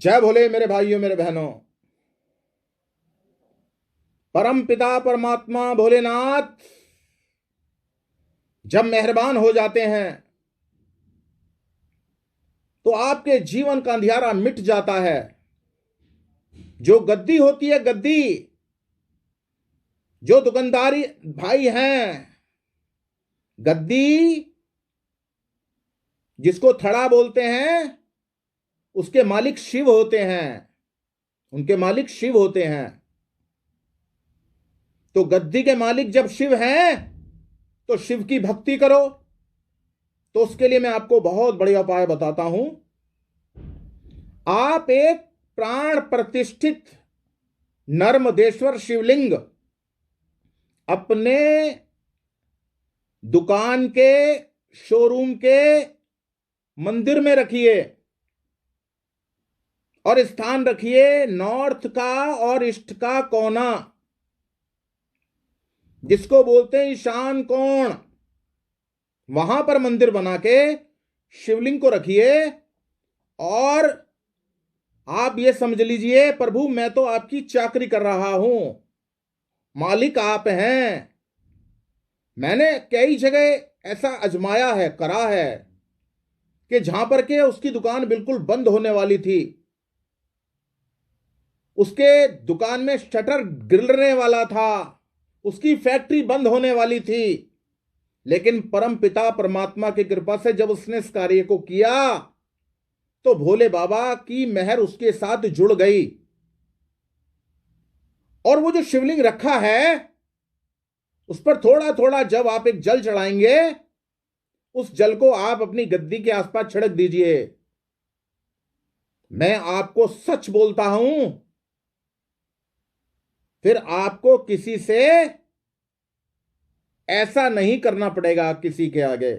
जय भोले मेरे भाइयों मेरे बहनों। परम पिता परमात्मा भोलेनाथ जब मेहरबान हो जाते हैं तो आपके जीवन का अंधियारा मिट जाता है। जो गद्दी होती है, गद्दी, जो दुकानदारी भाई हैं, गद्दी जिसको थड़ा बोलते हैं, उसके मालिक शिव होते हैं, उनके मालिक शिव होते हैं। तो गद्दी के मालिक जब शिव हैं तो शिव की भक्ति करो। तो उसके लिए मैं आपको बहुत बढ़िया उपाय बताता हूं। आप एक प्राण प्रतिष्ठित नर्मदेश्वर शिवलिंग अपने दुकान के, शोरूम के मंदिर में रखिए और स्थान रखिए नॉर्थ का और ईस्ट का कोना, जिसको बोलते हैं ईशान कोण। वहां पर मंदिर बना के शिवलिंग को रखिए और आप ये समझ लीजिए, प्रभु मैं तो आपकी चाकरी कर रहा हूं, मालिक आप हैं। मैंने कई जगह ऐसा आजमाया है, करा है कि जहां पर के उसकी दुकान बिल्कुल बंद होने वाली थी, उसके दुकान में शटर गिरने वाला था, उसकी फैक्ट्री बंद होने वाली थी, लेकिन परम पिता परमात्मा की कृपा से जब उसने इस कार्य को किया तो भोले बाबा की मेहर उसके साथ जुड़ गई। और वो जो शिवलिंग रखा है उस पर थोड़ा थोड़ा जब आप एक जल चढ़ाएंगे, उस जल को आप अपनी गद्दी के आसपास छिड़क दीजिए। मैं आपको सच बोलता हूं, फिर आपको किसी से ऐसा नहीं करना पड़ेगा किसी के आगे।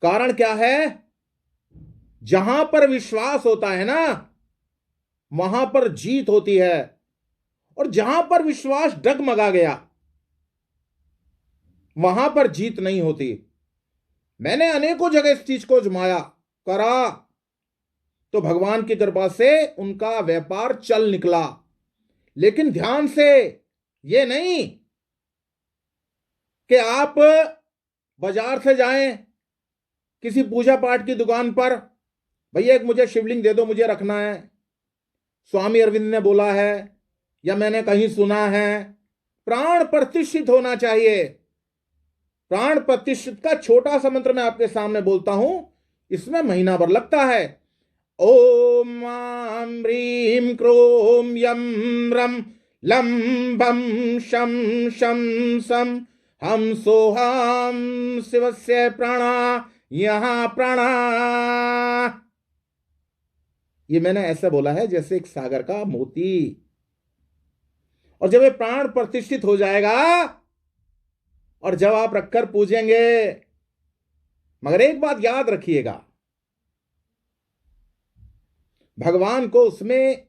कारण क्या है? जहां पर विश्वास होता है ना, वहां पर जीत होती है, और जहां पर विश्वास डगमगा गया वहां पर जीत नहीं होती। मैंने अनेकों जगह इस चीज को आजमाया, करा, तो भगवान की कृपा से उनका व्यापार चल निकला। लेकिन ध्यान से, ये नहीं कि आप बाजार से जाएं किसी पूजा पाठ की दुकान पर, भैया एक मुझे शिवलिंग दे दो, मुझे रखना है, स्वामी अरविंद ने बोला है या मैंने कहीं सुना है। प्राण प्रतिष्ठित होना चाहिए। प्राण प्रतिष्ठित का छोटा सा मंत्र मैं आपके सामने बोलता हूं, इसमें महीना भर लगता है। ओम ह्रीं क्रोम यम रम लं भं शं शं सं हम सोहम शिवस्य प्राणा यहां प्राणा। ये मैंने ऐसा बोला है जैसे एक सागर का मोती। और जब ये प्राण प्रतिष्ठित हो जाएगा और जब आप रखकर पूजेंगे, मगर एक बात याद रखिएगा, भगवान को उसमें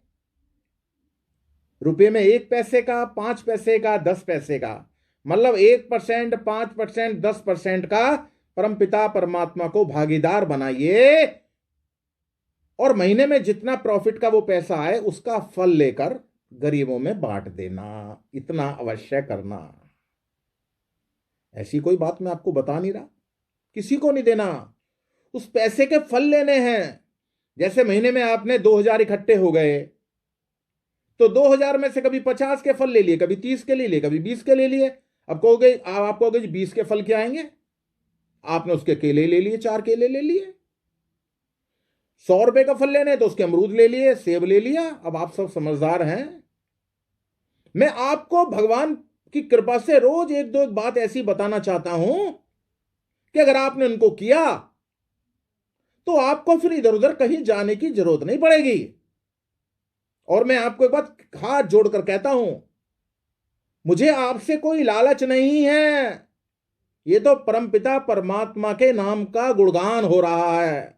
रुपए में 1 पैसे का, 5 पैसे का, 10 पैसे का, मतलब 1%, 5%, 10% का परमपिता परमात्मा को भागीदार बनाइए और महीने में जितना प्रॉफिट का वो पैसा आए उसका फल लेकर गरीबों में बांट देना। इतना अवश्य करना। ऐसी कोई बात मैं आपको बता नहीं रहा, किसी को नहीं देना, उस पैसे के फल लेने हैं। जैसे महीने में आपने 2000 इकट्ठे हो गए, तो 2000 में से कभी 50 के फल ले लिए, कभी 30 के ले लिए, कभी 20 के ले लिए। अब कहोगे, आप कहोगे 20 के फल क्या आएंगे? आपने उसके केले ले लिए, 4 केले ले लिए। 100 रुपए का फल लेने तो उसके अमरूद ले लिए, सेब ले लिया। अब आप सब समझदार हैं। मैं आपको भगवान की कृपा से रोज एक दो एक बात ऐसी बताना चाहता हूं कि अगर आपने उनको किया तो आपको फिर इधर उधर कहीं जाने की जरूरत नहीं पड़ेगी। और मैं आपको एक बात हाथ जोड़कर कहता हूं, मुझे आपसे कोई लालच नहीं है। ये तो परमपिता परमात्मा के नाम का गुणगान हो रहा है।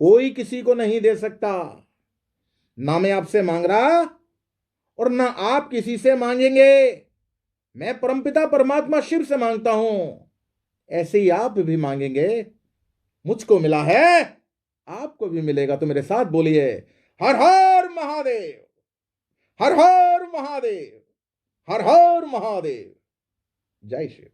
कोई किसी को नहीं दे सकता। ना मैं आपसे मांग रहा और ना आप किसी से मांगेंगे। मैं परमपिता परमात्मा शिव से मांगता हूं, ऐसे ही आप भी मांगेंगे। मुझको मिला है आपको भी मिलेगा। तो मेरे साथ बोलिए, हर हर महादेव, हर हर महादेव, हर हर महादेव। जय श्री।